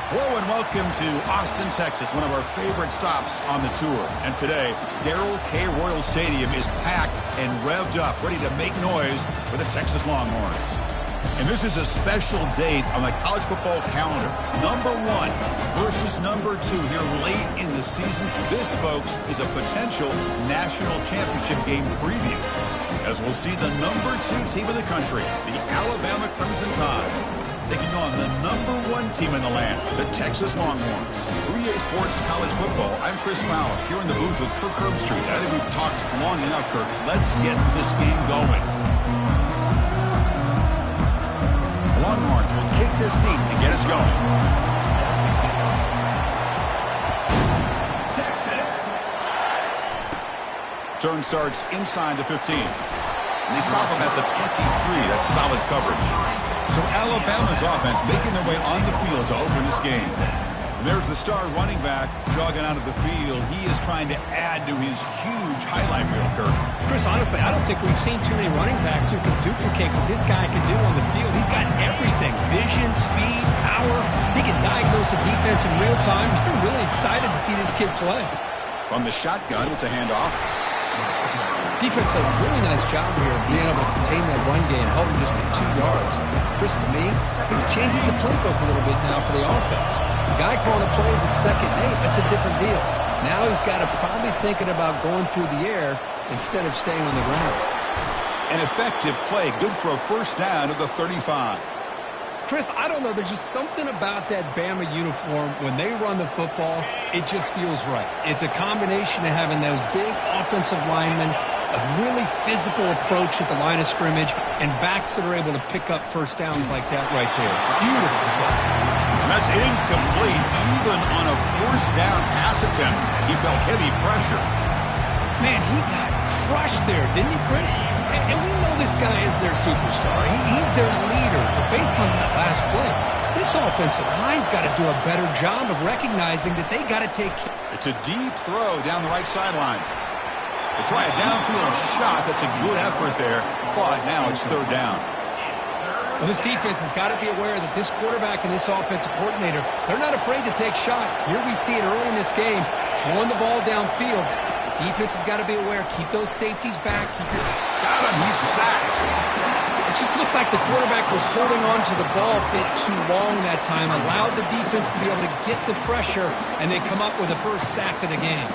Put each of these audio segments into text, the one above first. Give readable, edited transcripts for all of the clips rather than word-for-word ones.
Hello and welcome to Austin, Texas, one of our favorite stops on the tour. And today, Darrell K. Royal Stadium is packed and revved up, ready to make noise for the Texas Longhorns. And this is a special date on the college football calendar. Number 1 versus number 2 here late in the season. This, folks, is a potential national championship game preview, as we'll see the number 2 team in the country, the Alabama Crimson Tide, taking on the number 1 team in the land, the Texas Longhorns. 3A Sports College Football. I'm Chris Fowler here in the booth with Kirk Herbstreit. I think we've talked long enough, Kirk. Let's get this game going. The Longhorns will kick this deep to get us going. Texas. Turn starts inside the 15. And they stop him at the 23. That's solid coverage. So Alabama's offense making their way on the field to open this game. And there's the star running back jogging out of the field. He is trying to add to his huge highlight reel, Kirk. Chris, honestly, I don't think we've seen too many running backs who can duplicate what this guy can do on the field. He's got everything: vision, speed, power. He can diagnose the defense in real time. I'm really excited to see this kid play. From the shotgun, it's a handoff. Defense does a really nice job here of being able to contain that run game, held him just at 2 yards. Chris, to me, he's changing the playbook a little bit now for the offense. The guy calling the plays at 2nd and 8, that's a different deal. Now he's got to probably thinking about going through the air instead of staying on the ground. An effective play, good for a first down of the 35. Chris, I don't know. There's just something about that Bama uniform. When they run the football, it just feels right. It's a combination of having those big offensive linemen, a really physical approach at the line of scrimmage, and backs that are able to pick up first downs like that right there. Beautiful play. And that's incomplete. Even on a first down pass attempt, he felt heavy pressure. Man, he got crushed there, didn't he, Chris? And we know this guy is their superstar. He's their leader. But based on that last play, this offensive line's got to do a better job of recognizing that they got to take care. It's a deep throw down the right sideline. They try a downfield shot. That's a good effort there, but now it's 3rd down. Well, this defense has got to be aware that this quarterback and this offensive coordinator, they're not afraid to take shots. Here we see it early in this game, throwing the ball downfield. The defense has got to be aware. Keep those safeties back. Got him. He's sacked. It just looked like the quarterback was holding on to the ball a bit too long that time, allowed the defense to be able to get the pressure, and they come up with the first sack of the game.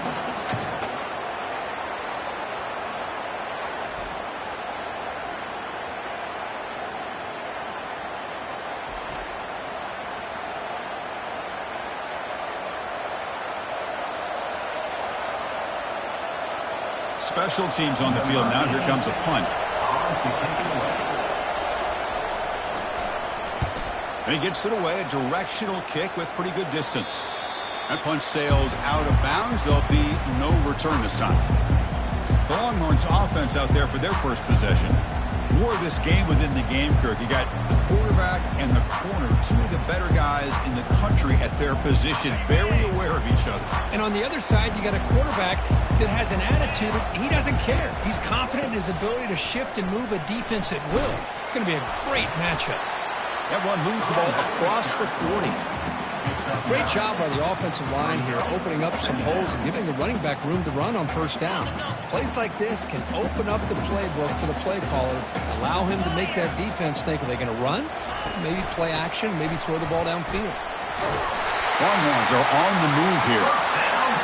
Special teams on the field now. Here comes a punt. And he gets it away, a directional kick with pretty good distance. That punt sails out of bounds. There'll be no return this time. The Longhorns offense out there for their first possession. More of this game within the game, Kirk. You got the quarterback and the corner, 2 of the better guys in the country at their position, very aware of each other. And on the other side, you got a quarterback that has an attitude. He doesn't care. He's confident in his ability to shift and move a defense at will. It's going to be a great matchup. That one moves the ball across the 40. Great job by the offensive line here, opening up some holes and giving the running back room to run on first down. Plays like this can open up the playbook for the play caller, allow him to make that defense think, are they going to run? Maybe play action, maybe throw the ball downfield. Longhorns are on the move here.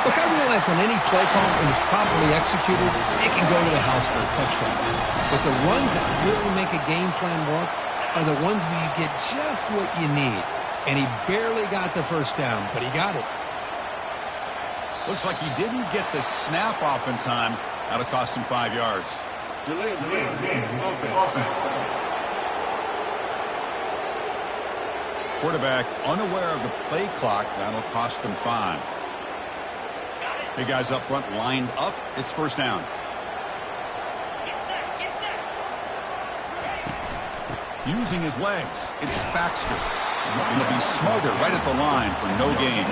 Look, I realize on any play call, when it's properly executed, it can go to the house for a touchdown. But the runs that really make a game plan work are the ones where you get just what you need. And he barely got the first down, but he got it. Looks like he didn't get the snap off in time. That'll cost him 5 yards. Delay game. Offense. Quarterback unaware of the play clock. That'll cost them 5. Big guys up front lined up. It's first down. Using his legs, it's Baxter. And he'll be smothered right at the line for no gain.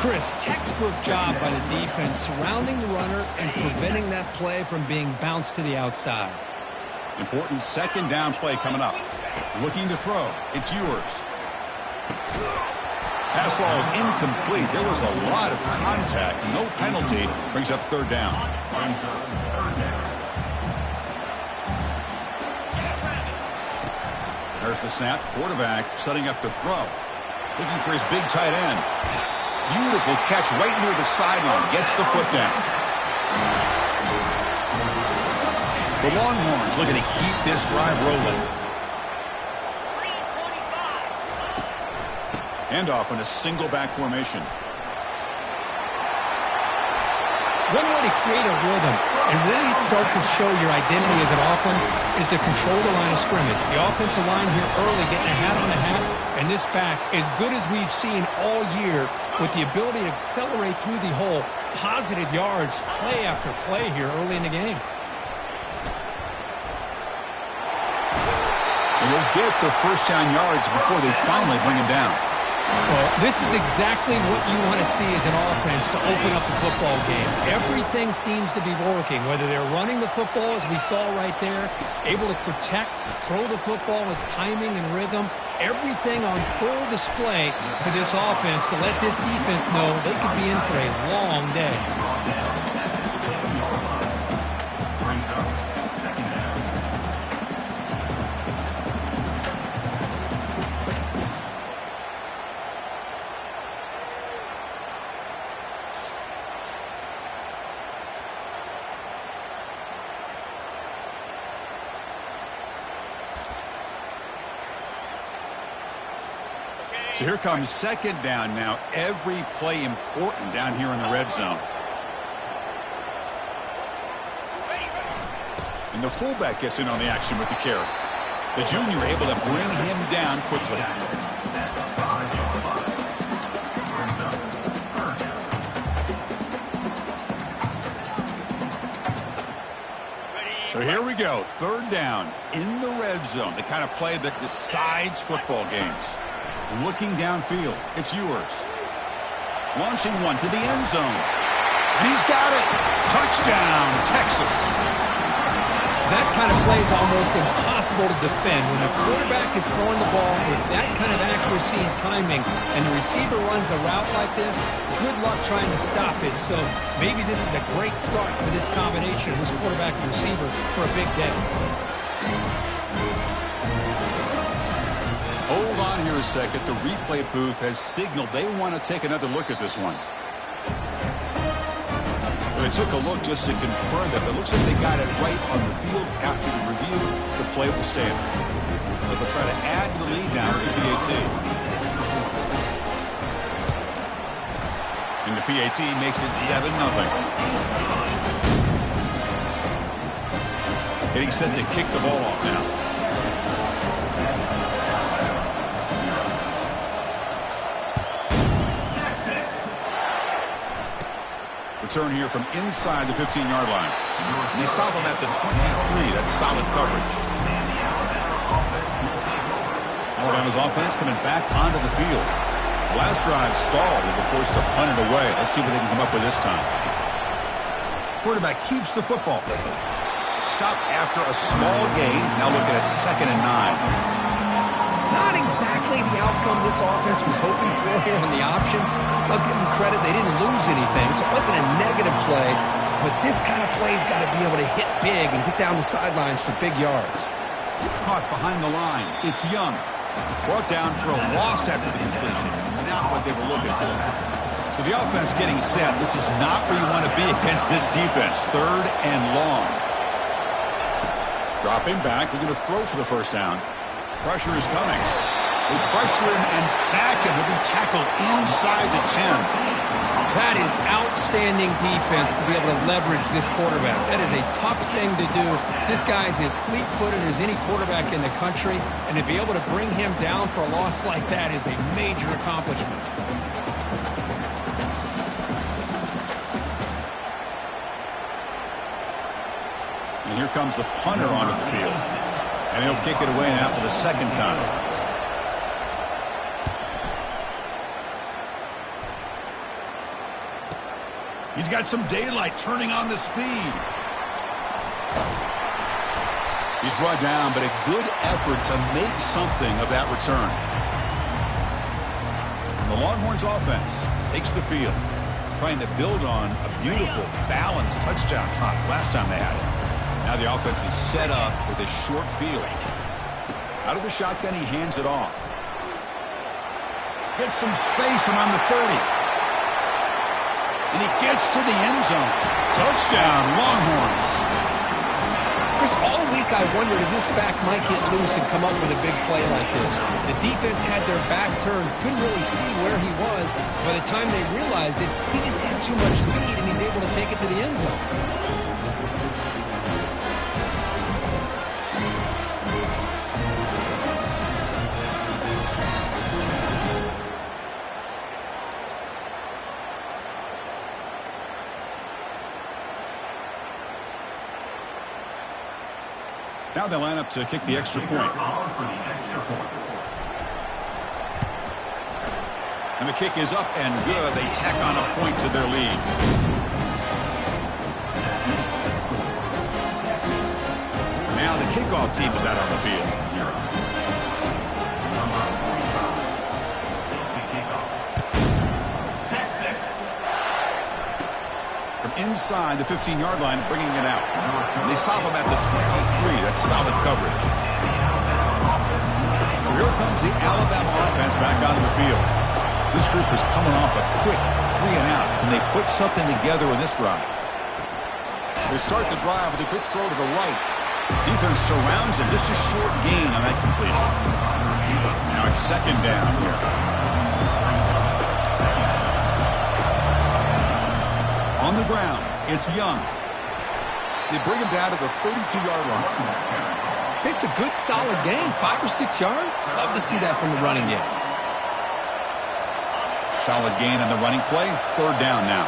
Chris, textbook job by the defense surrounding the runner and preventing that play from being bounced to the outside. Important 2nd down play coming up. Looking to throw. It's yours. Pass ball is incomplete. There was a lot of contact. No penalty. Brings up third down. There's the snap. Quarterback setting up to throw. Looking for his big tight end. Beautiful catch right near the sideline. Gets the foot down. The Longhorns looking to keep this drive rolling. Handoff in a single back formation. One way to create a rhythm and really start to show your identity as an offense is to control the line of scrimmage. The offensive line here early getting a hat on a hat, and this back, as good as we've seen all year, with the ability to accelerate through the hole, positive yards, play after play here early in the game. And he'll get the first down yards before they finally bring him down. Well, this is exactly what you want to see as an offense to open up a football game. Everything seems to be working, whether they're running the football, as we saw right there, able to protect, throw the football with timing and rhythm, everything on full display for this offense to let this defense know they could be in for a long day. So here comes second down now. Every play important down here in the red zone. And the fullback gets in on the action with the carry. The junior able to bring him down quickly. So here we go. Third down in the red zone. The kind of play that decides football games. Looking downfield. It's yours. Launching one to the end zone. And he's got it. Touchdown, Texas. That kind of play is almost impossible to defend. When a quarterback is throwing the ball with that kind of accuracy and timing, and the receiver runs a route like this, good luck trying to stop it. So maybe this is a great start for this combination, this quarterback and receiver, for a big day. Hold on here a second. The replay booth has signaled they want to take another look at this one. They took a look just to confirm that. It looks like they got it right on the field. After the review, the play will stand. But they'll try to add to the lead now with the PAT. And the PAT makes it 7-0. Getting set to kick the ball off now. Return here from inside the 15-yard line. And they stop him at the 23. That's solid coverage. Alabama's offense coming back onto the field. Last drive stalled and were forced to punt it away. Let's see what they can come up with this time. Quarterback keeps the football. Stop after a small gain. Now looking at 2nd and 9. Not exactly the outcome this offense was hoping for here on the option. I'll give them credit. They didn't lose anything, so it wasn't a negative play. But this kind of play's got to be able to hit big and get down the sidelines for big yards. Caught behind the line. It's Young. Brought down for a loss after the completion. Not what they were looking for. So the offense getting set. This is not where you want to be against this defense. 3rd and long. Dropping back. We're going to throw for the first down. Pressure is coming. They pressure him and sack him. He'll be tackled inside the 10. That is outstanding defense to be able to leverage this quarterback. That is a tough thing to do. This guy's as fleet-footed as any quarterback in the country, and to be able to bring him down for a loss like that is a major accomplishment. And here comes the punter onto the field. And he'll kick it away now for the 2nd time. He's got some daylight turning on the speed. He's brought down, but a good effort to make something of that return. The Longhorns offense takes the field, trying to build on a beautiful, balanced touchdown trot last time they had it. Now the offense is set up with a short field. Out of the shotgun, he hands it off. Gets some space around the 30. And he gets to the end zone. Touchdown, Longhorns. Chris, all week I wondered if this back might get loose and come up with a big play like this. The defense had their back turned, couldn't really see where he was. By the time they realized it, he just had too much speed, and he's able to take it to the end zone. Now they line up to kick the extra point. And the kick is up and good. They tack on a point to their lead. Now the kickoff team is out on the field. From inside the 15-yard line, bringing it out. They stop him at the 23. That's solid coverage. So here comes the Alabama offense back onto the field. This group is coming off a quick 3-and-out. Can they put something together in this drive? They start the drive with a quick throw to the right. Defense surrounds him. Just a short gain on that completion. Now it's second down here. On the ground, it's Young. They bring him down to the 32-yard line. It's a good, solid game. 5 or 6 yards. Love to see that from the running game. Solid gain on the running play. Third down now.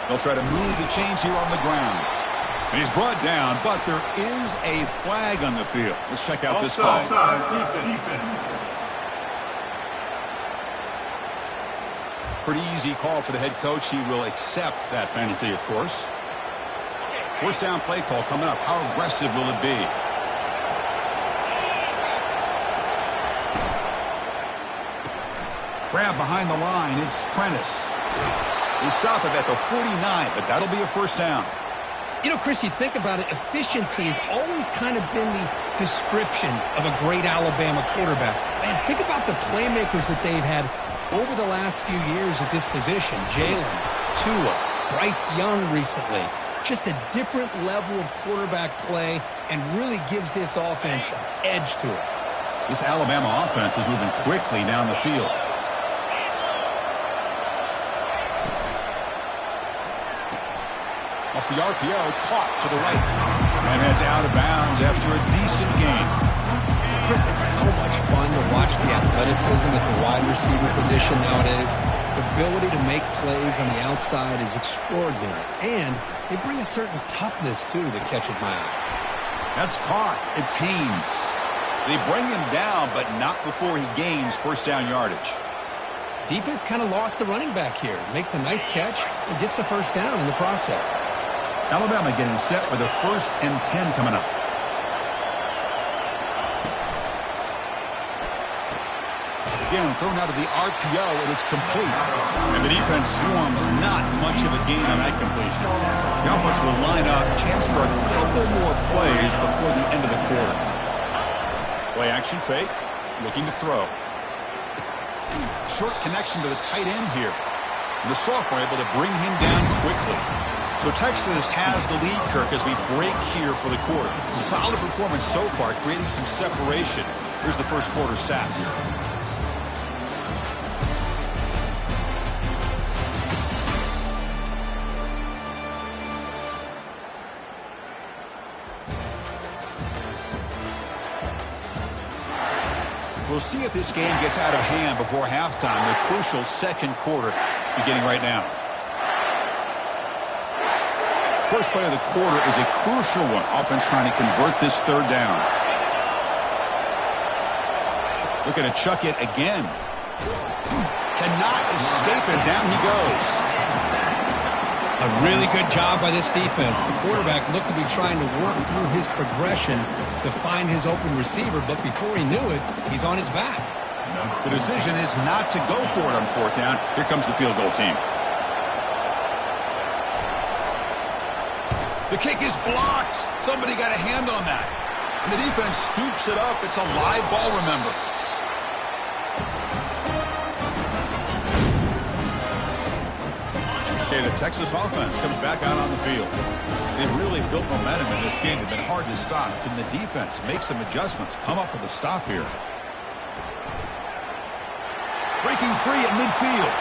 They'll try to move the chains here on the ground. And he's brought down, but there is a flag on the field. Let's check out this play. Defense. Pretty easy call for the head coach. He will accept that penalty, of course. First down play call coming up. How aggressive will it be? Grab behind the line. It's Prentice. They stop him at the 49, but that'll be a first down. You know, Chris, you think about it, efficiency has always kind of been the description of a great Alabama quarterback. Man, think about the playmakers that they've had over the last few years at this position. Jalen, Tua, Bryce Young recently. Just a different level of quarterback play and really gives this offense an edge to it. This Alabama offense is moving quickly down the field. Off the RPO, caught to the right. And heads out of bounds after a decent gain. Chris, it's so much fun to watch the athleticism at the wide receiver position nowadays. The ability to make plays on the outside is extraordinary. And they bring a certain toughness, too, that catches my eye. That's caught. It's Haynes. They bring him down, but not before he gains first down yardage. Defense kind of lost a running back here. Makes a nice catch and gets the first down in the process. Alabama getting set with a 1st and 10 coming up. Again, thrown out of the RPO, and it's complete. And the defense swarms, not much of a gain on that completion. The offense will line up, chance for a couple more plays before the end of the quarter. Play action fake, looking to throw. Short connection to the tight end here. And the sophomore able to bring him down quickly. So Texas has the lead, Kirk, as we break here for the quarter. Solid performance so far, creating some separation. Here's the first quarter stats. We'll see if this game gets out of hand before halftime. The crucial second quarter beginning right now. First play of the quarter is a crucial one. Offense trying to convert this third down. Looking to chuck it again. Cannot escape it. Down he goes. A really good job by this defense. The quarterback looked to be trying to work through his progressions to find his open receiver, but before he knew it, he's on his back. The decision is not to go for it on fourth down. Here comes the field goal team. The kick is blocked. Somebody got a hand on that. And the defense scoops it up. It's a live ball, remember. Okay, the Texas offense comes back out on the field. They've really built momentum in this game. It's been hard to stop. Can the defense make some adjustments, come up with a stop here? Breaking free at midfield.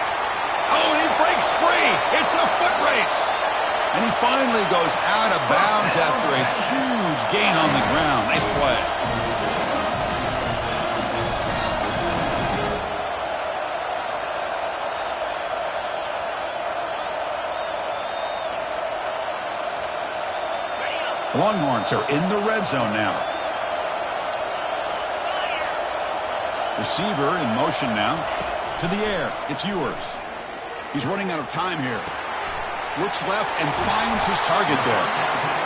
Oh, and he breaks free. It's a foot race. And he finally goes out of bounds after a huge gain on the ground. Nice play. Longhorns are in the red zone now. Receiver in motion now. To the air. It's yours. He's running out of time here. Looks left and finds his target there.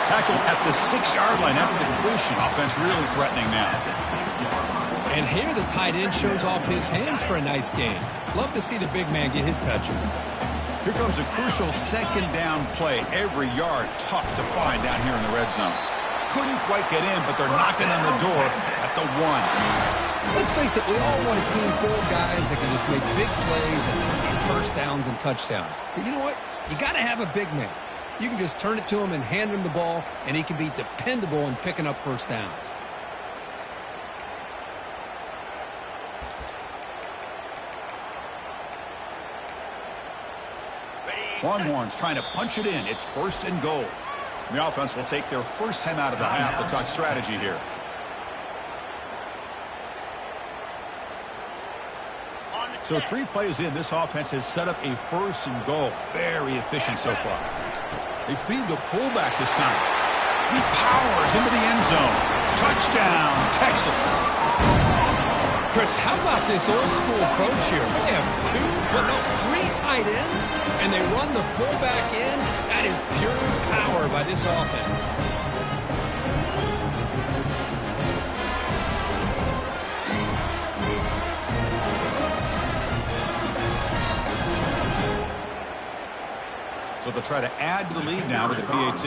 Tackled at the 6-yard line after the completion. Offense really threatening now. And here the tight end shows off his hands for a nice gain. Love to see the big man get his touches. Here comes a crucial second down play. Every yard tough to find down here in the red zone. Couldn't quite get in, but they're knocking on the door at the 1. Let's face it, we all want a team full of guys that can just make big plays and get first downs and touchdowns. But you know what? You got to have a big man. You can just turn it to him and hand him the ball, and he can be dependable in picking up first downs. Longhorns trying to punch it in. It's 1st and goal. The offense will take their first time out of the half to talk strategy here. So 3 plays in, this offense has set up a 1st and goal. Very efficient so far. They feed the fullback this time. He powers into the end zone. Touchdown, Texas. Chris, how about this old school approach here? They have 3 tight ends, and they run the fullback in. That is pure power by this offense. So they'll try to add to the lead now with the PAT.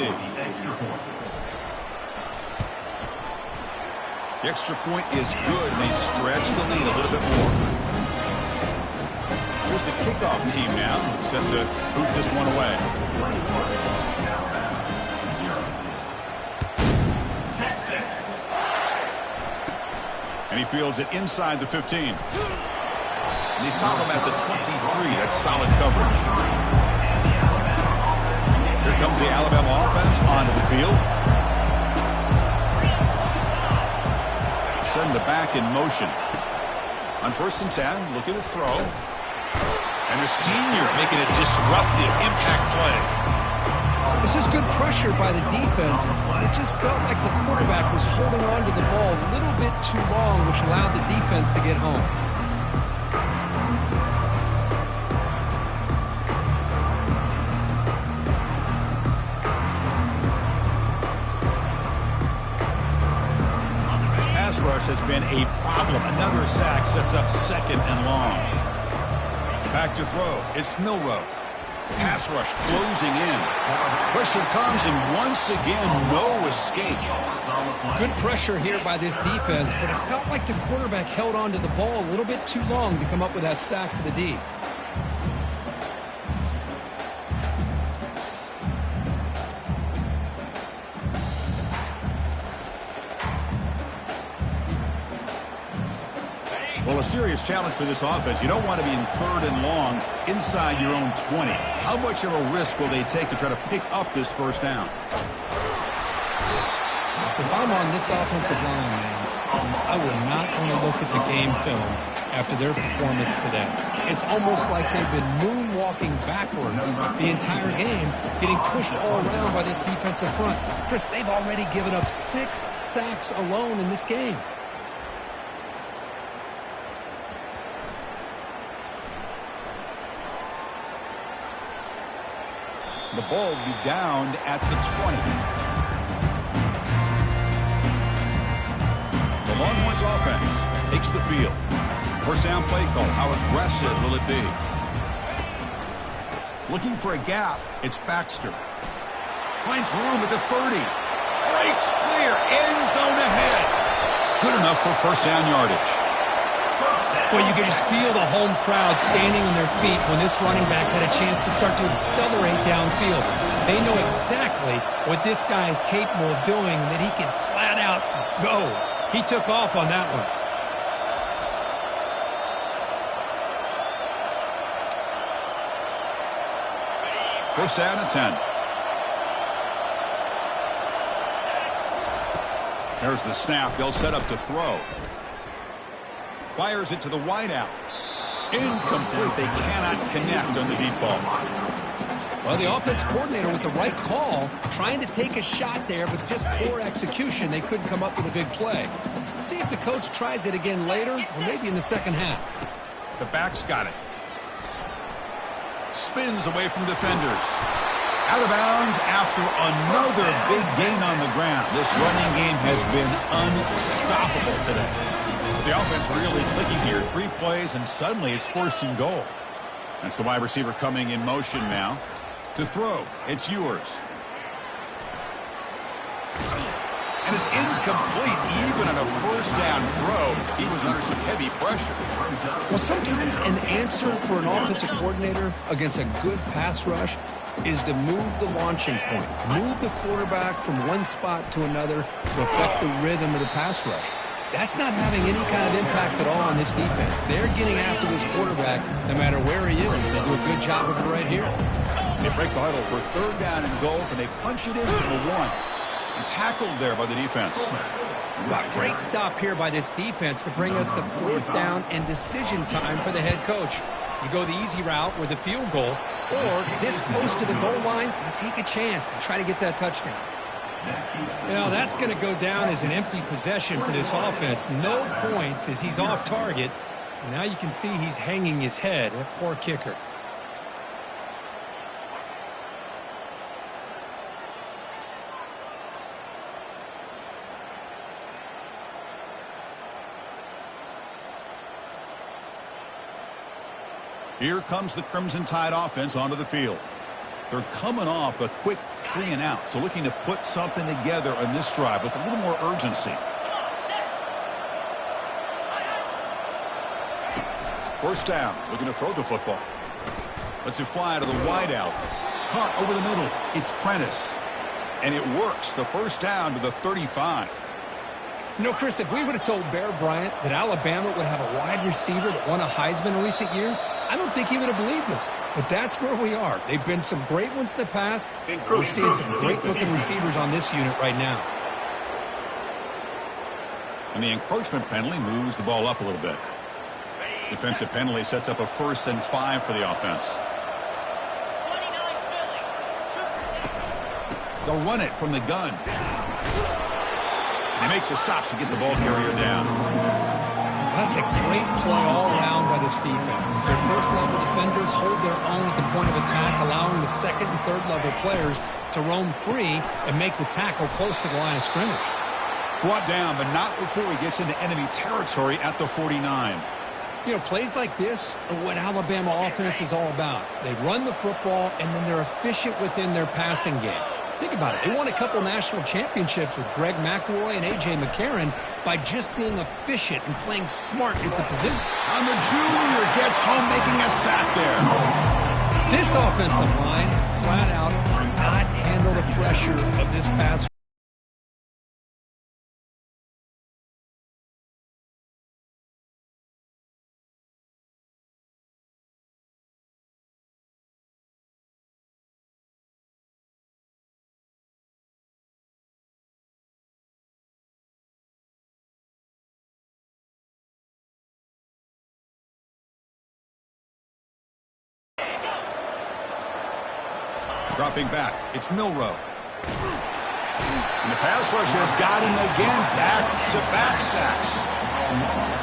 The extra point is good, and they stretch the lead a little bit more. Here's the kickoff team now, set to boot this one away. And he fields it inside the 15. And they stop him at the 23. That's solid coverage. Here comes the Alabama offense onto the field. Send the back in motion. On 1st and 10, looking to throw. And the senior making a disruptive impact play. This is good pressure by the defense, but it just felt like the quarterback was holding on to the ball a little bit too long, which allowed the defense to get home. Rush has been a problem. Another sack sets up 2nd and long. Back to throw. It's Milroe. Pass rush closing in. Pressure comes, and once again, no escape. Good pressure here by this defense, but it felt like the quarterback held on to the ball a little bit too long to come up with that sack for the D. Well, a serious challenge for this offense. You don't want to be in 3rd and long inside your own 20. How much of a risk will they take to try to pick up this first down? If I'm on this offensive line, man, I would not want to look at the game film after their performance today. It's almost like they've been moonwalking backwards the entire game, getting pushed all around by this defensive front. Chris, they've already given up 6 sacks alone in this game. The ball will be down at the 20. The Longhorns offense takes the field. First down play call. How aggressive will it be? Looking for a gap. It's Baxter. Finds room at the 30. Breaks clear. End zone ahead. Good enough for first down yardage. Well, you can just feel the home crowd standing on their feet when this running back had a chance to start to accelerate downfield. They know exactly what this guy is capable of doing and that he can flat out go. He took off on that one. First down at 10. There's the snap. They'll set up to throw. Fires it to the wideout. Incomplete. They cannot connect on the deep ball. Well, the offense coordinator with the right call, trying to take a shot there, but just poor execution. They couldn't come up with a big play. See if the coach tries it again later, or maybe in the second half. The back's got it. Spins away from defenders. Out of bounds after another big gain on the ground. This running game has been unstoppable today. But the offense really clicking here. 3 plays, and suddenly it's 1st and goal. That's the wide receiver coming in motion now. To throw, it's yours. And it's incomplete. Even on a first down throw, he was under some heavy pressure. Well, sometimes an answer for an offensive coordinator against a good pass rush is to move the launching point. Move the quarterback from one spot to another to affect the rhythm of the pass rush. That's not having any kind of impact at all on this defense. They're getting after this quarterback no matter where he is. They do a good job of it right here. They break the huddle for 3rd down and goal, and they punch it in for the 1. And tackled there by the defense. Well, great stop here by this defense to bring us to 4th down and decision time for the head coach. You go the easy route with a field goal, or this close to the goal line, you take a chance and try to get that touchdown. Now, that's going to go down as an empty possession for this offense. No points as he's off target. And now you can see he's hanging his head. A poor kicker. Here comes the Crimson Tide offense onto the field. They're coming off a quick 3 and out, so looking to put something together on this drive with a little more urgency. First down, looking to throw the football. Lets it fly to the wideout. Caught over the middle. It's Prentice. And it works. The first down to the 35. You know, Chris, if we would have told Bear Bryant that Alabama would have a wide receiver that won a Heisman in recent years, I don't think he would have believed us. But that's where we are. They've been some great ones in the past. We're seeing some great-looking receivers on this unit right now. And the encroachment penalty moves the ball up a little bit. Defensive penalty sets up a 1st and 5 for the offense. They'll run it from the gun. They make the stop to get the ball carrier down. That's a great play all around by this defense. Their first-level defenders hold their own at the point of attack, allowing the second and third-level players to roam free and make the tackle close to the line of scrimmage. Brought down, but not before he gets into enemy territory at the 49. You know, plays like this are what Alabama offense is all about. They run the football, and then they're efficient within their passing game. Think about it. They won a couple national championships with Greg McElroy and A.J. McCarron by just being efficient and playing smart at the position. And the junior gets home making a sack there. This offensive line, flat out, cannot handle the pressure of this pass. Dropping back, it's Milrow. And the pass rush has got him again. Back-to-back sacks.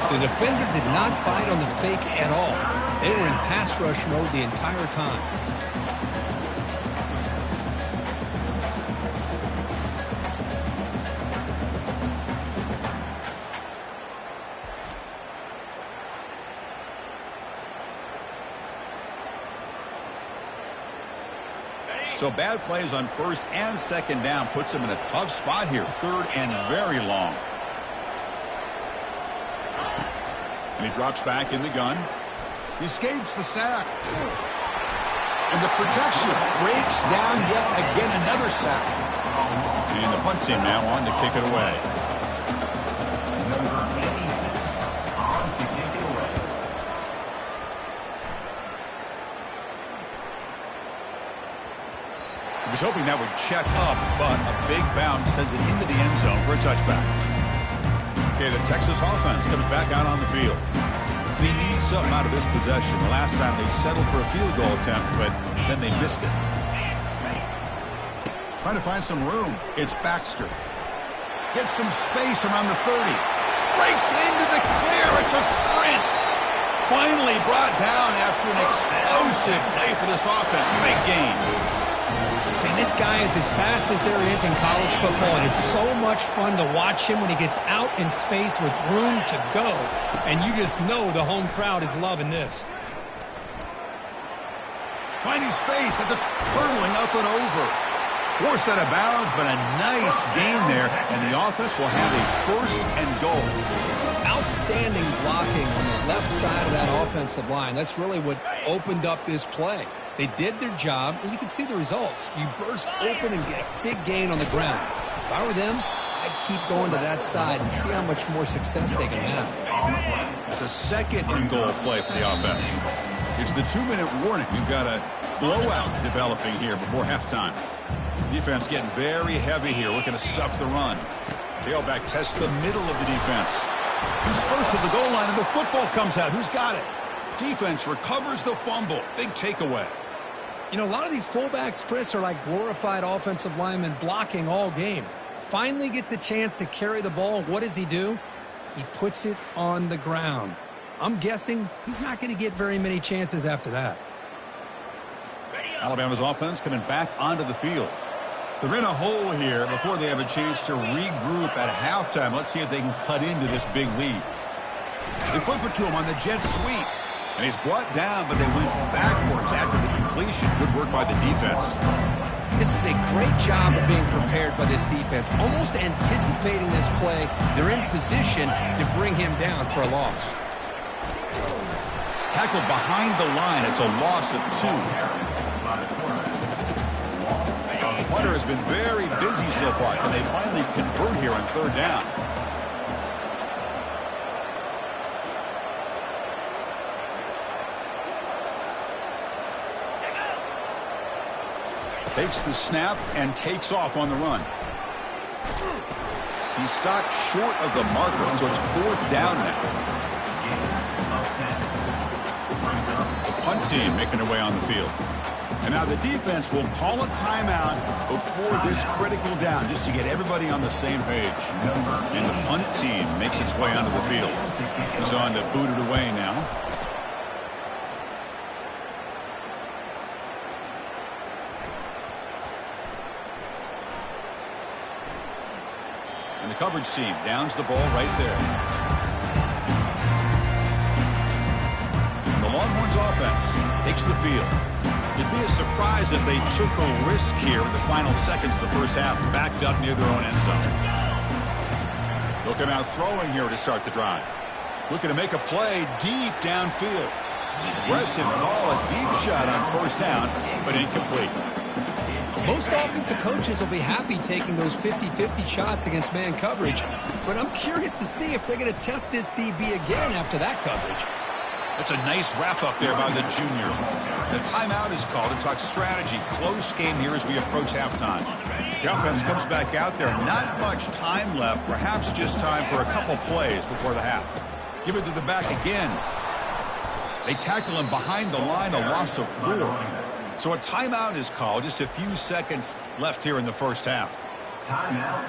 The defender did not bite on the fake at all. They were in pass rush mode the entire time. So bad plays on first and second down puts him in a tough spot here. Third and very long. And he drops back in the gun. He escapes the sack. And the protection breaks down yet again, another sack. And the punt team now on to kick it away. He was hoping that would check up, but a big bounce sends it into the end zone for a touchback. Okay, the Texas offense comes back out on the field. They need something out of this possession. The last time they settled for a field goal attempt, but then they missed it. Trying to find some room. It's Baxter. Gets some space around the 30. Breaks into the clear. It's a sprint. Finally brought down after an explosive play for this offense. Big gain. Man, this guy is as fast as there is in college football, and it's so much fun to watch him when he gets out in space with room to go. And you just know the home crowd is loving this. Finding space at the hurtling up and over. Forced out of bounds, but a nice gain there, and the offense will have a first and goal. Outstanding blocking on the left side of that offensive line. That's really what opened up this play. They did their job, and you can see the results. You burst open and get a big gain on the ground. If I were them, I'd keep going to that side and see how much more success they can have. It's a second and goal play for the offense. It's the 2-minute warning. We've got a blowout developing here before halftime. Defense getting very heavy here, looking to stuff the run. Tailback tests the middle of the defense. He's close to the goal line, and the football comes out. Who's got it? Defense recovers the fumble. Big takeaway. You know, a lot of these fullbacks, Chris, are like glorified offensive linemen blocking all game. Finally gets a chance to carry the ball. What does he do? He puts it on the ground. I'm guessing he's not going to get very many chances after that. Alabama's offense coming back onto the field. They're in a hole here before they have a chance to regroup at halftime. Let's see if they can cut into this big lead. They flip it to him on the jet sweep. And he's brought down, but they went backwards after the completion. Good work by the defense. This is a great job of being prepared by this defense. Almost anticipating this play. They're in position to bring him down for a loss. Tackled behind the line. It's a loss of 2. The punter has been very busy so far. Can they finally convert here on third down? Takes the snap and takes off on the run. He's stopped short of the marker, so it's fourth down now. The punt team making their way on the field. And now the defense will call a timeout before this critical down, just to get everybody on the same page. And the punt team makes its way onto the field. He's on to boot it away now. And the coverage team downs the ball right there. And the Longhorns offense takes the field. It'd be a surprise if they took a risk here in the final seconds of the first half, backed up near their own end zone. They'll come out throwing here to start the drive. Looking to make a play deep downfield. Aggressive call, a deep shot on first down, but incomplete. Most offensive coaches will be happy taking those 50-50 shots against man coverage, but I'm curious to see if they're going to test this DB again after that coverage. That's a nice wrap-up there by the junior. The timeout is called to talk strategy. Close game here as we approach halftime. The offense comes back out there. Not much time left, perhaps just time for a couple plays before the half. Give it to the back again. They tackle him behind the line, a loss of 4. So a timeout is called. Just a few seconds left here in the first half. Timeout,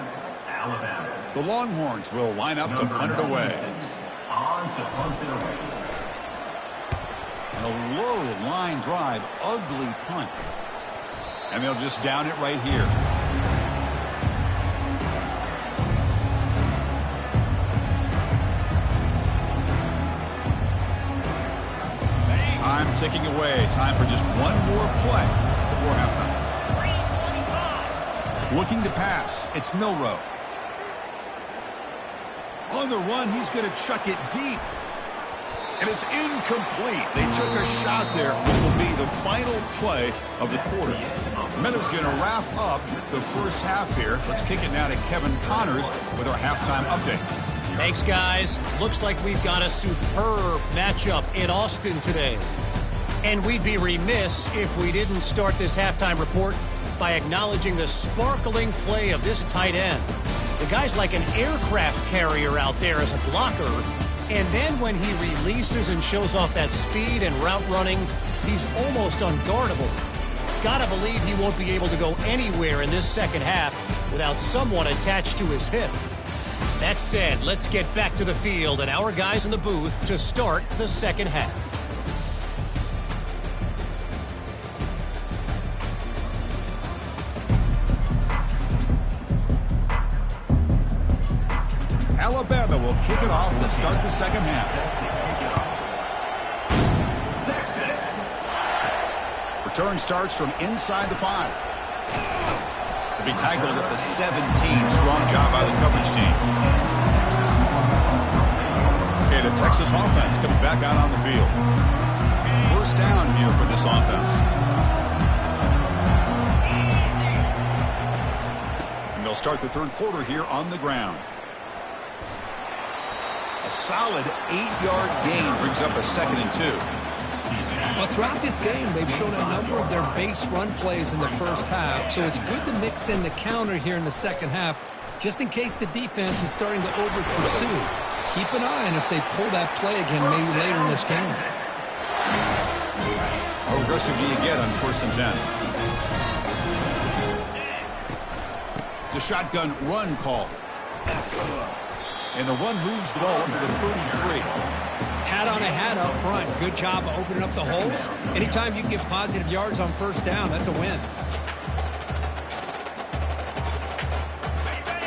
Alabama. The Longhorns will line up to punt it away. On to punt it away. And a low line drive, ugly punt. And they'll just down it right here. Time ticking away. Time for just one more play before halftime. Looking to pass. It's Milrow. On the run, he's going to chuck it deep. And it's incomplete. They took a shot there, which will be the final play of the quarter. Meadow's going to wrap up the first half here. Let's kick it now to Kevin Connors with our halftime update. Thanks, guys. Looks like we've got a superb matchup in Austin today. And we'd be remiss if we didn't start this halftime report by acknowledging the sparkling play of this tight end. The guy's like an aircraft carrier out there as a blocker. And then when he releases and shows off that speed and route running, he's almost unguardable. Gotta believe he won't be able to go anywhere in this second half without someone attached to his hip. That said, let's get back to the field and our guys in the booth to start the second half. Alabama will kick it off to start the second half. Texas. Return starts from inside the 5. To be tackled at the 17. Strong job by the coverage team. Okay, the Texas offense comes back out on the field. First down here for this offense. And they'll start the third quarter here on the ground. A solid 8-yard gain brings up a 2nd and 2. Well, throughout this game, they've shown a number of their base run plays in the first half, so it's good to mix in the counter here in the second half, just in case the defense is starting to over-pursue. Keep an eye on if they pull that play again maybe later in this game. How aggressive do you get on 1st and 10? It's a shotgun run call. And the run moves the ball up to the 33. Hat on a hat up front. Good job of opening up the holes. Anytime you can get positive yards on first down, that's a win.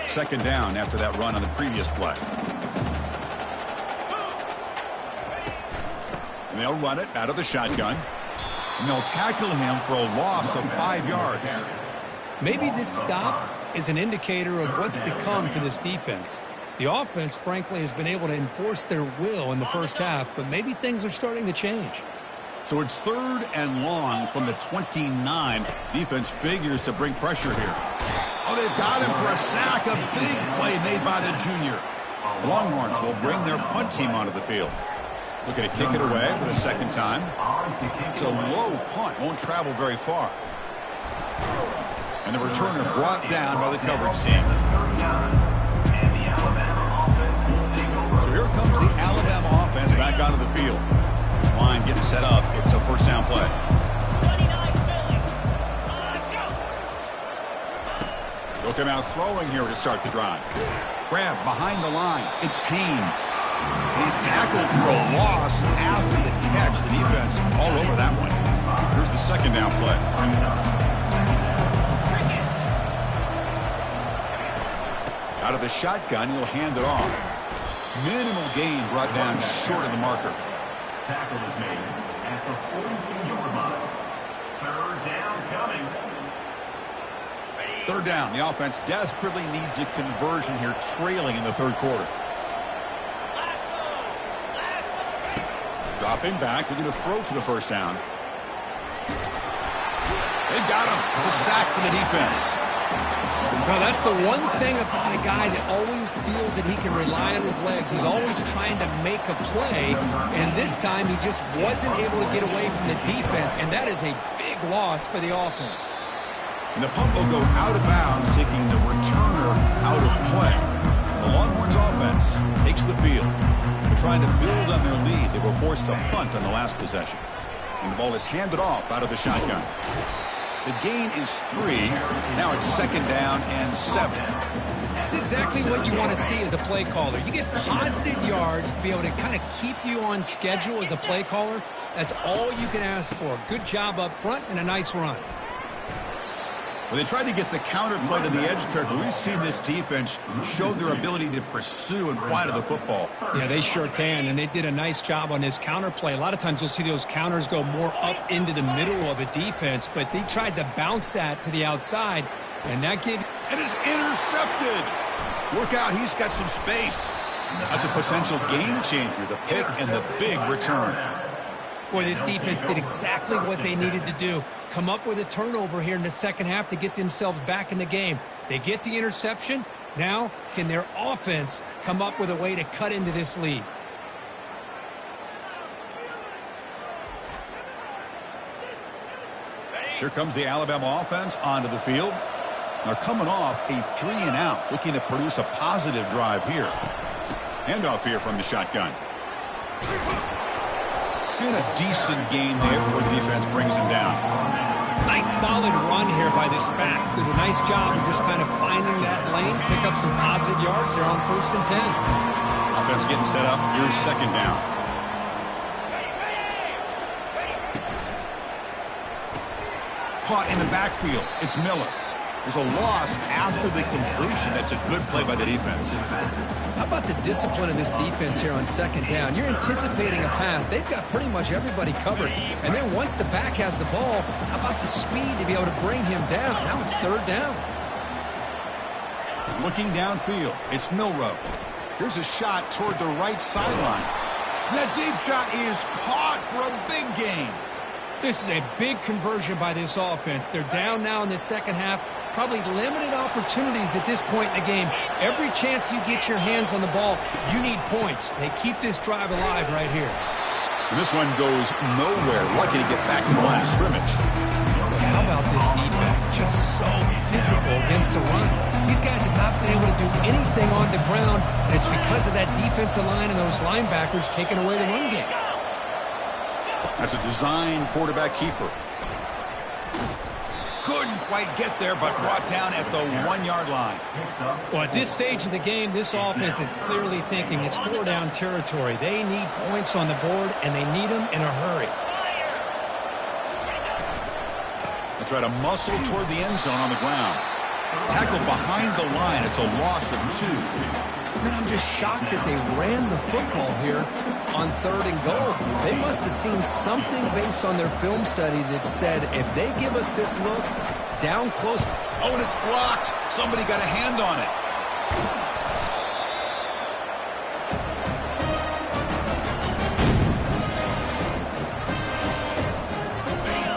2nd down after that run on the previous play. And they'll run it out of the shotgun. And they'll tackle him for a loss of 5 yards. Maybe this stop is an indicator of what's to come for this defense. The offense, frankly, has been able to enforce their will in the first half, but maybe things are starting to change. So it's 3rd and long from the 29. Defense figures to bring pressure here. Oh, they've got him for a sack. A big play made by the junior. Longhorns will bring their punt team onto the field. Looking to kick it away for the 2nd time. It's a low punt. Won't travel very far. And the returner brought down by the coverage team. So here comes the Alabama offense back onto the field. This line getting set up. It's a first down play. They'll come out throwing here to start the drive. Grab behind the line. It's Haynes. He's tackled for a loss after the catch. The defense all over that one. Here's the 2nd down play. Out of the shotgun, he'll hand it off. Minimal gain brought down short of the marker. Tackle is made at the 42-yard line. 3rd down coming. 3rd down. The offense desperately needs a conversion here, trailing in the 3rd quarter. Dropping back. They're going to throw for the first down. They've got him. It's a sack for the defense. Well, that's the one thing about a guy that always feels that he can rely on his legs. He's always trying to make a play, and this time he just wasn't able to get away from the defense, and that is a big loss for the offense. And the punt will go out of bounds, taking the returner out of play. The Longhorns offense takes the field. They're trying to build on their lead. They were forced to punt on the last possession. And the ball is handed off out of the shotgun. The gain is 3. Now it's 2nd down and 7. That's exactly what you want to see as a play caller. You get positive yards to be able to kind of keep you on schedule as a play caller. That's all you can ask for. Good job up front and a nice run. Well, they tried to get the counter play to the edge, Kirk, but we've seen this defense show their ability to pursue and fly to the football. Yeah, they sure can, and they did a nice job on this counter play. A lot of times you'll see those counters go more up into the middle of a defense, but they tried to bounce that to the outside, and that gave and is intercepted. Look out, he's got some space. That's a potential game changer, the pick and the big return. Boy, this defense did exactly what they needed to do. Come up with a turnover here in the second half to get themselves back in the game. They get the interception. Now, can their offense come up with a way to cut into this lead? Here comes the Alabama offense onto the field. They're coming off a 3-and-out, looking to produce a positive drive here. Handoff here from the shotgun. And a decent gain there before the defense brings him down. Nice solid run here by this back. Did a nice job of just kind of finding that lane, pick up some positive yards there on 1st and 10. Offense getting set up. Here's 2nd down. Caught in the backfield. It's Miller. There's a loss after the completion. That's a good play by the defense. How about the discipline of this defense here on 2nd down? You're anticipating a pass. They've got pretty much everybody covered. And then once the back has the ball, how about the speed to be able to bring him down? Now it's 3rd down. Looking downfield, it's Milroe. Here's a shot toward the right sideline. That deep shot is caught for a big gain. This is a big conversion by this offense. They're down now in the second half. Probably limited opportunities at this point in the game. Every chance you get your hands on the ball, you need points. They keep this drive alive right here. And this one goes nowhere. Lucky to get back to the line of scrimmage. How about this defense? Just so physical against the run. These guys have not been able to do anything on the ground, and it's because of that defensive line and those linebackers taking away the run game. That's a design quarterback keeper. Couldn't quite get there, but brought down at the 1-yard line. Well, at this stage of the game, this offense is clearly thinking it's 4-down territory. They need points on the board, and they need them in a hurry. They try to muscle toward the end zone on the ground. Tackled behind the line. It's a loss of 2. Man, I'm just shocked that they ran the football here on 3rd and goal. They must have seen something based on their film study that said if they give us this look down close. Oh, and it's blocked. Somebody got a hand on it.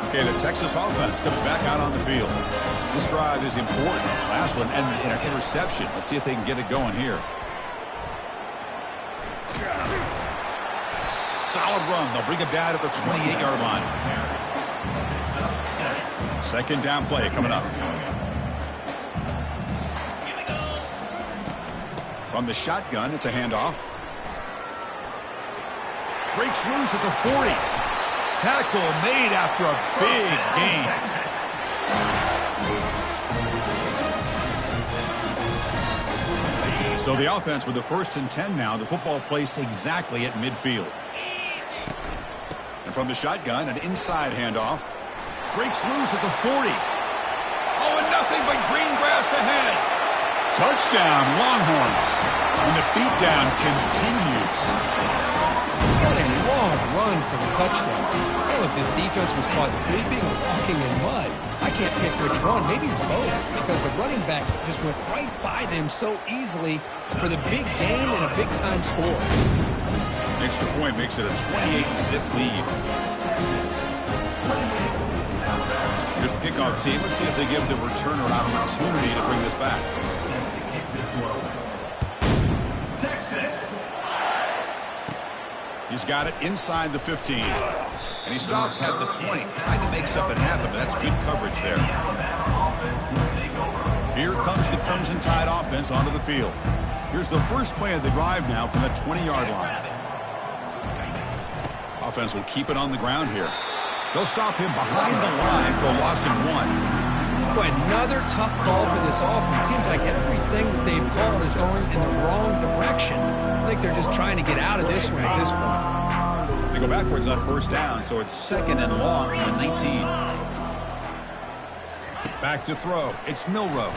Okay, the Texas offense comes back out on the field. This drive is important. Last one and an interception. Let's see if they can get it going here. Solid run. They'll bring it down at the 28-yard line. 2nd down play coming up. From the shotgun, it's a handoff. Breaks loose at the 40. Tackle made after a big gain. So the offense with the 1st and 10 now. The football placed exactly at midfield. And from the shotgun, an inside handoff. Breaks loose at the 40. Oh, and nothing but green grass ahead. Touchdown, Longhorns. And the beatdown continues. What a long run for the touchdown. I don't know if this defense was caught sleeping or walking in mud. I can't pick which one. Maybe it's both, because the running back just went right by them so easily for the big gain and a big-time score. Extra point makes it a 28-zip lead. Here's the kickoff team. Let's see if they give the returner an opportunity to bring this back. Texas. He's got it inside the 15. And he stopped at the 20. Trying to make something happen, but that's good coverage there. Here comes the Crimson Tide offense onto the field. Here's the first play of the drive now from the 20-yard line. Offense will keep it on the ground here. They'll stop him behind the line for a loss of 1. Boy, another tough call for this offense. Seems like everything that they've called is going in the wrong direction. I think they're just trying to get out of this one at this point. They go backwards on 1st down, so it's 2nd and long from the 19. Back to throw. It's Milroe.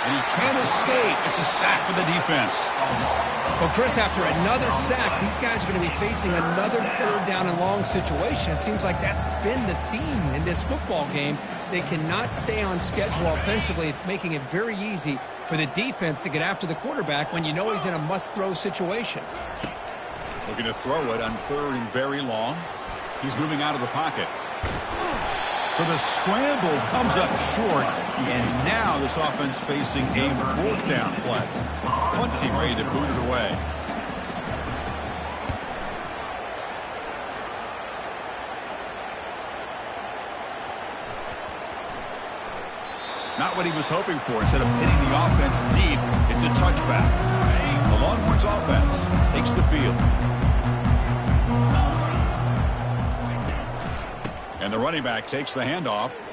And he can't escape. It's a sack for the defense. Well, Chris, after another sack, these guys are going to be facing another third down and long situation. It seems like that's been the theme in this football game. They cannot stay on schedule offensively, making it very easy for the defense to get after the quarterback when you know he's in a must-throw situation. Looking to throw it on third and very long. He's moving out of the pocket. So the scramble comes up short, and now this offense facing a fourth down play. Punt team ready to boot it away. Not what he was hoping for. Instead of hitting the offense deep, it's a touchback. The Longhorns offense takes the field. And the running back takes the handoff.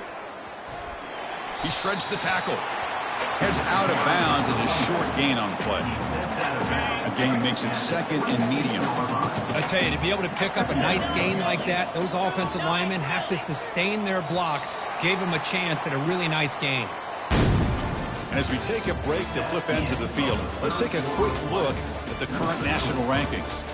He shreds the tackle. Heads out of bounds as a short gain on the play. A gain makes it second and medium. I tell you, to be able to pick up a nice gain like that, those offensive linemen have to sustain their blocks. Gave them a chance at a really nice gain. And as we take a break to flip ends of the field, let's take a quick look at the current national rankings.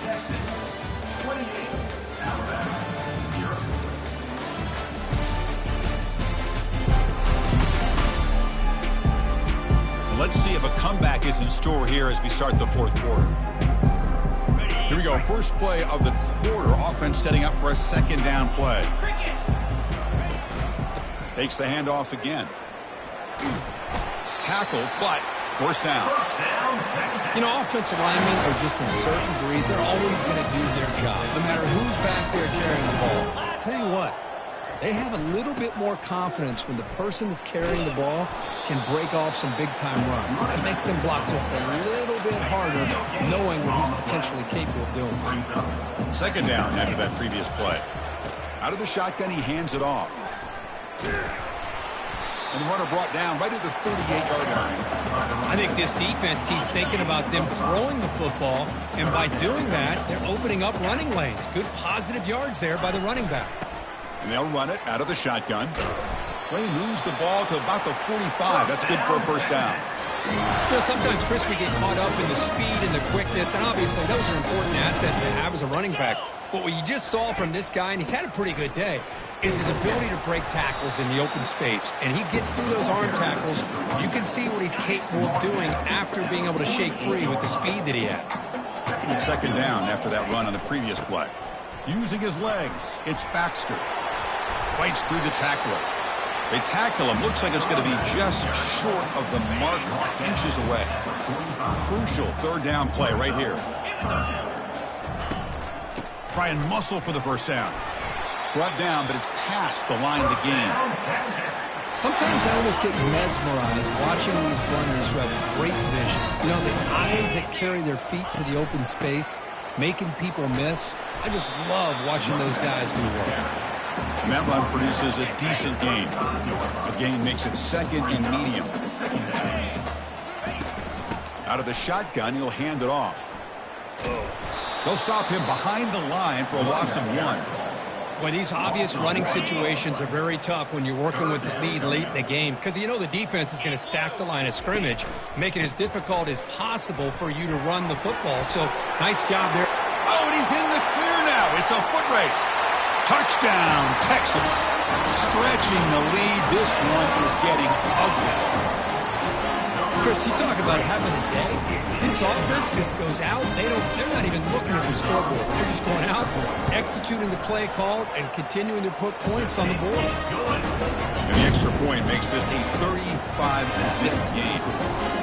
Let's see if a comeback is in store here as we start the fourth quarter. Here we go. First play of the quarter. Offense setting up for a second down play. Takes the handoff again. Tackle, but first down. You know, offensive linemen are just a certain breed. They're always going to do their job, no matter who's back there carrying the ball. I'll tell you what, they have a little bit more confidence when the person that's carrying the ball can break off some big-time runs. That makes them block just a little bit harder, knowing what he's potentially capable of doing. Second down after that previous play. Out of the shotgun, he hands it off. And the runner brought down right at the 38-yard line. I think this defense keeps thinking about them throwing the football, and by doing that, they're opening up running lanes. Good positive yards there by the running back. And they'll run it out of the shotgun. Play moves the ball to about the 45. That's good for a first down. You know, sometimes, Chris, we get caught up in the speed and the quickness, and obviously those are important assets to have as a running back. But what you just saw from this guy, and he's had a pretty good day, is his ability to break tackles in the open space. And he gets through those arm tackles. You can see what he's capable of doing after being able to shake free with the speed that he has. Second down after that run on the previous play. Using his legs, it's Baxter. Fights through the tackler. They tackle him. Looks like it's going to be just short of the mark, inches away. Crucial third down play right here. Try and muscle for the first down. Brought down, but it's past the line to gain. Sometimes I almost get mesmerized watching these runners who have great vision. You know, the eyes that carry their feet to the open space, making people miss. I just love watching those guys do work. And that run produces a decent gain. A gain makes it second and medium. Out of the shotgun, he'll hand it off. They'll stop him behind the line for a loss of 1. Well, these obvious running situations are very tough when you're working with the lead late in the game, because you know the defense is going to stack the line of scrimmage, make it as difficult as possible for you to run the football. So, nice job there. Oh, and he's in the clear now. It's a foot race. Touchdown, Texas. Stretching the lead. This one is getting ugly. Chris, you talk about having a day. This offense just goes out. They're not even looking at the scoreboard. They're just going out, executing the play called, and continuing to put points on the board. And the extra point makes this a 35-zip game.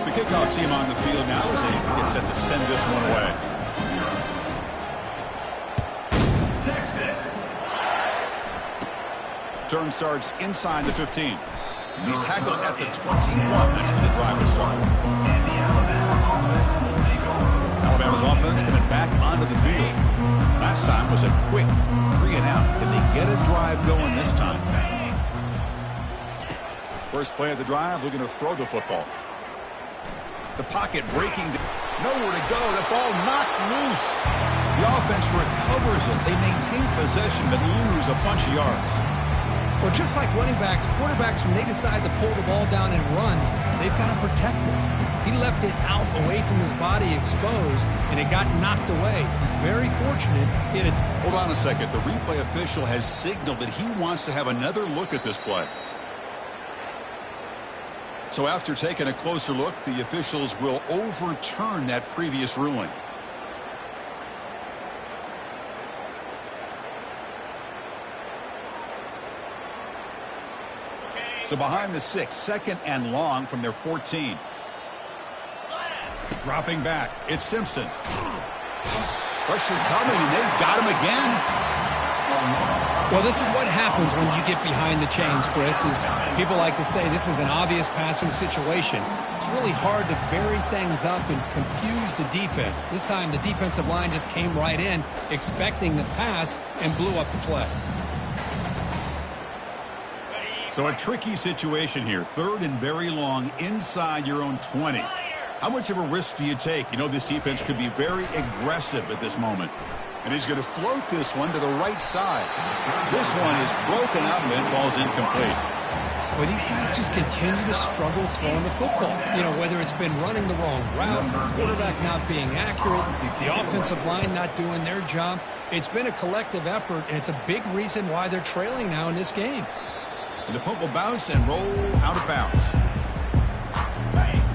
The kickoff team on the field now as they get set to send this one away. Turn starts inside the 15. He's tackled at the 21. That's where the drive will start. Alabama's offense coming back onto the field. Last time was a quick 3-and-out. Can they get a drive going this time? First play of the drive, looking to throw the football. The pocket breaking. Nowhere to go. The ball knocked loose. The offense recovers it. They maintain possession but lose a bunch of yards. Well, just like running backs, quarterbacks, when they decide to pull the ball down and run, they've got to protect it. He left it out away from his body exposed, and it got knocked away. He's very fortunate. Hold on a second. The replay official has signaled that he wants to have another look at this play. So after taking a closer look, the officials will overturn that previous ruling. So behind the 6, 2nd and long from their 14. Dropping back, it's Simpson. Pressure coming, and they've got him again. Well, this is what happens when you get behind the chains, Chris, is people like to say this is an obvious passing situation. It's really hard to vary things up and confuse the defense. This time the defensive line just came right in expecting the pass and blew up the play. So a tricky situation here. 3rd and very long inside your own 20. How much of a risk do you take? You know this defense could be very aggressive at this moment. And he's going to float this one to the right side. This one is broken out and then falls incomplete. Well, these guys just continue to struggle throwing the football. You know, whether it's been running the wrong route, the quarterback not being accurate, the offensive line not doing their job. It's been a collective effort, and it's a big reason why they're trailing now in this game. And the punt will bounce and roll out of bounds.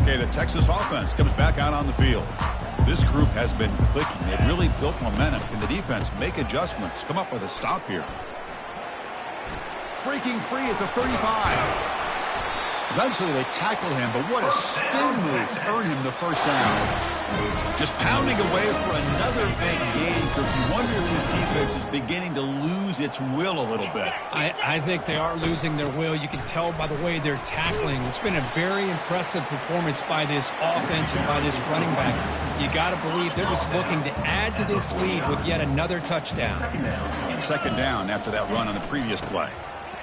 Okay, the Texas offense comes back out on the field. This group has been clicking. They've really built momentum. Can the defense make adjustments? Come up with a stop here. Breaking free at the 35. Eventually they tackle him, but what a spin move to earn him the first down. Just pounding away for another big gain. You wonder if this defense is beginning to lose its will a little bit. I think they are losing their will. You can tell by the way they're tackling. It's been a very impressive performance by this offense and by this running back. You got to believe they're just looking to add to this lead with yet another touchdown. 2nd down after that run on the previous play.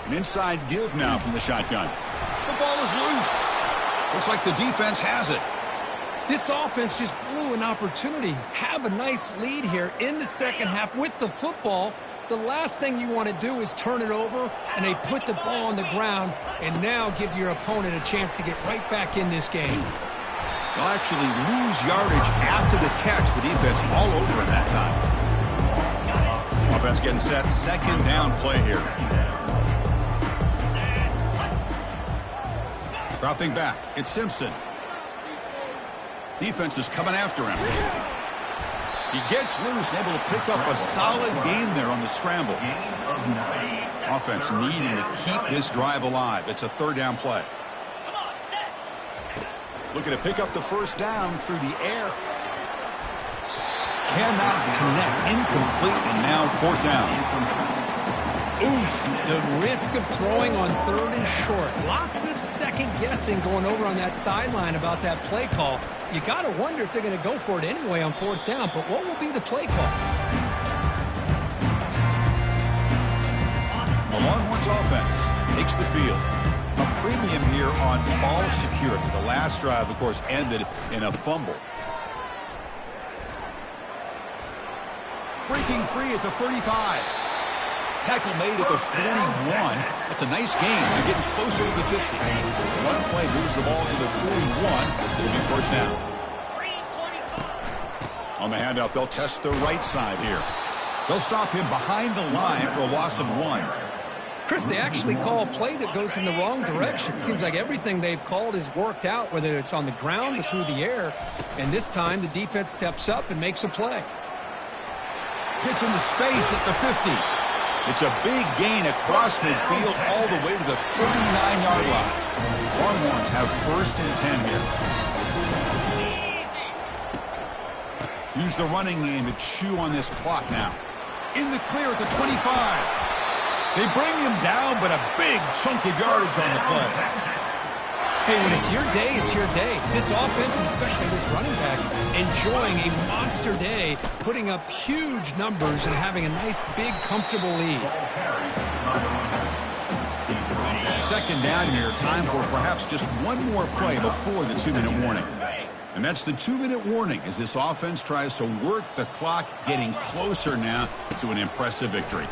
An inside give now from the shotgun. The ball is loose. Looks like the defense has it. This offense just blew an opportunity. Have a nice lead here in the second half with the football. The last thing you want to do is turn it over, and they put the ball on the ground and now give your opponent a chance to get right back in this game. They'll actually lose yardage after the catch. The defense all over in that time. Offense getting set. 2nd down play here. Dropping back, it's Simpson. Defense is coming after him. He gets loose, able to pick up a solid gain there on the scramble. Offense needing to keep this drive alive. It's a 3rd down play. Looking to pick up the first down through the air. Cannot connect, incomplete, and now 4th down. Oof, the risk of throwing on 3rd and short. Lots of second guessing going over on that sideline about that play call. You got to wonder if they're going to go for it anyway on 4th down, but what will be the play call? The Longhorns offense takes the field. A premium here on ball security. The last drive, of course, ended in a fumble. Breaking free at the 35. Tackle made at the 41. That's a nice gain. They're getting closer to the 50. One play moves the ball to the 41. It'll be 1st down. On the handoff, they'll test the right side here. They'll stop him behind the line for a loss of 1. Chris, they actually call a play that goes in the wrong direction. Seems like everything they've called is worked out, whether it's on the ground or through the air. And this time, the defense steps up and makes a play. Hits into space at the 50. It's a big gain across midfield all the way to the 39-yard line. Longhorns have 1st and 10 here. Use the running game to chew on this clock now. In the clear at the 25. They bring him down, but a big chunk of yardage on the play. Hey, when it's your day, it's your day. This offense, and especially this running back, enjoying a monster day, putting up huge numbers and having a nice, big, comfortable lead. 2nd down here. Time for perhaps just one more play before the 2-minute warning. And that's the 2-minute warning as this offense tries to work the clock, getting closer now to an impressive victory.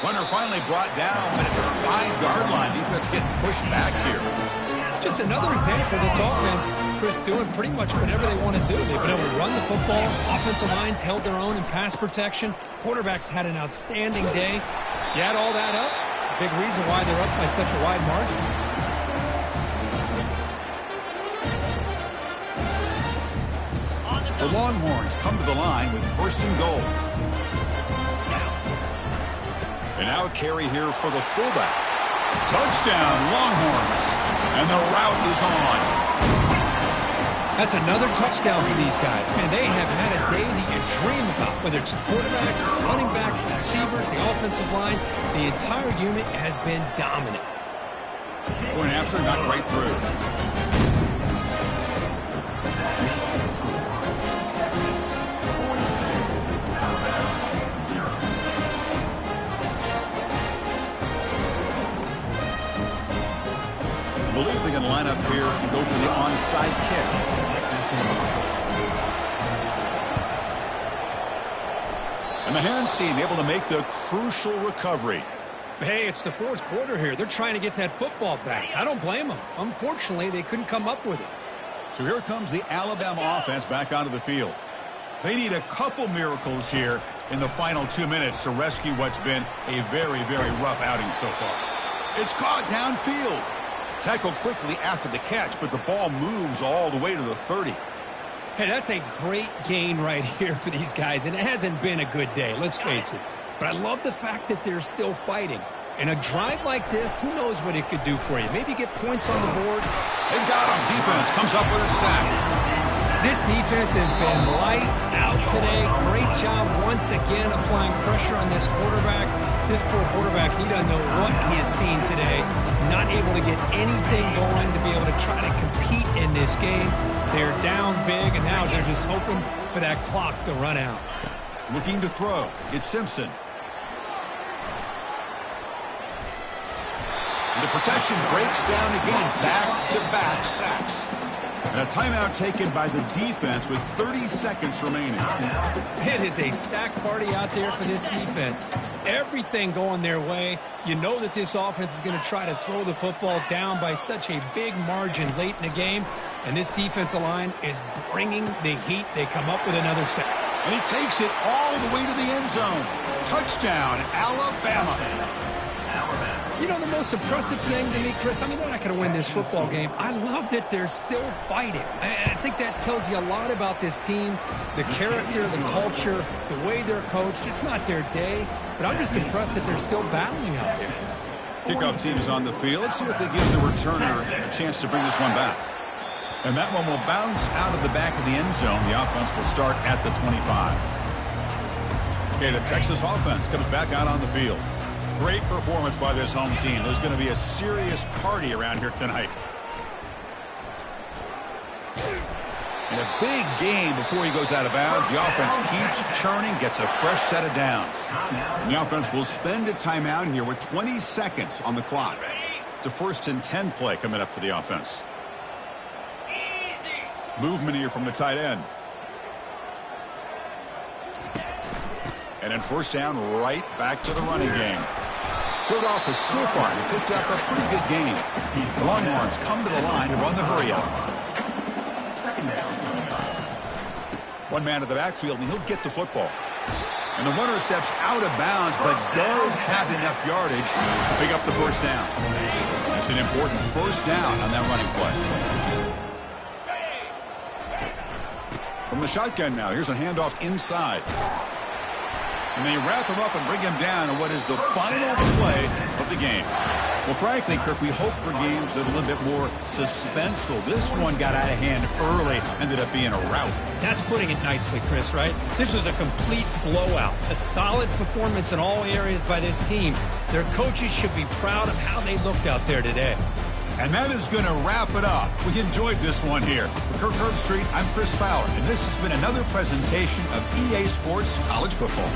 Runner finally brought down, but at the 5-yard line, defense getting pushed back here. Just another example of this offense, Chris, doing pretty much whatever they want to do. They've been able to run the football. Offensive lines held their own in pass protection. Quarterbacks had an outstanding day. You add all that up, it's a big reason why they're up by such a wide margin. The Longhorns come to the line with 1st and goal. And now a carry here for the fullback. Touchdown, Longhorns. And the route is on. That's another touchdown for these guys. Man, they have had a day that you dream about, whether it's the quarterback, the running back, the receivers, the offensive line. The entire unit has been dominant. Going after, not right through. I believe they can line up here and go for the onside kick. And the hands team able to make the crucial recovery. Hey, it's the 4th quarter here. They're trying to get that football back. I don't blame them. Unfortunately, they couldn't come up with it. So here comes the Alabama offense back onto the field. They need a couple miracles here in the final 2 minutes to rescue what's been a very, very rough outing so far. It's caught downfield. Tackled quickly after the catch, but the ball moves all the way to the 30. Hey, that's a great gain right here for these guys, and it hasn't been a good day, let's face it. But I love the fact that they're still fighting. And a drive like this, who knows what it could do for you? Maybe get points on the board. They got him. Defense comes up with a sack. This defense has been lights out today. Great job once again applying pressure on this quarterback. This poor quarterback, he doesn't know what he has seen today. Not able to get anything going to be able to try to compete in this game. They're down big, and now they're just hoping for that clock to run out. Looking to throw. It's Simpson. The protection breaks down again. Back-to-back sacks. And a timeout taken by the defense with 30 seconds remaining. It is a sack party out there for this defense. Everything going their way. You know that this offense is going to try to throw the football down by such a big margin late in the game. And this defensive line is bringing the heat. They come up with another sack. And he takes it all the way to the end zone. Touchdown, Alabama. You know, the most impressive thing to me, Chris, I mean, they're not going to win this football game. I love that they're still fighting. I think that tells you a lot about this team, the character, the culture, the way they're coached. It's not their day, but I'm just impressed that they're still battling out there. Kickoff team is on the field. Let's see if they give the returner a chance to bring this one back. And that one will bounce out of the back of the end zone. The offense will start at the 25. Okay, the Texas offense comes back out on the field. Great performance by this home team. There's going to be a serious party around here tonight. And a big game before he goes out of bounds. The offense keeps churning, gets a fresh set of downs. And the offense will spend a timeout here with 20 seconds on the clock. It's a 1st and 10 play coming up for the offense. Movement here from the tight end. And then 1st down, right back to the running game. Showed off the stiff arm and picked up a pretty good game. The Longhorns come to the line to run the hurry-up. One man to the backfield, and he'll get the football. And the runner steps out of bounds, but does have enough yardage to pick up the 1st down. It's an important 1st down on that running play. From the shotgun now, here's a handoff inside. And they wrap him up and bring him down in what is the final play of the game. Well, frankly, Kirk, we hope for games that are a little bit more suspenseful. This one got out of hand early, ended up being a rout. That's putting it nicely, Chris, right? This was a complete blowout. A solid performance in all areas by this team. Their coaches should be proud of how they looked out there today. And that is going to wrap it up. We enjoyed this one here. For Kirk Herbstreit, I'm Chris Fowler, and this has been another presentation of EA Sports College Football.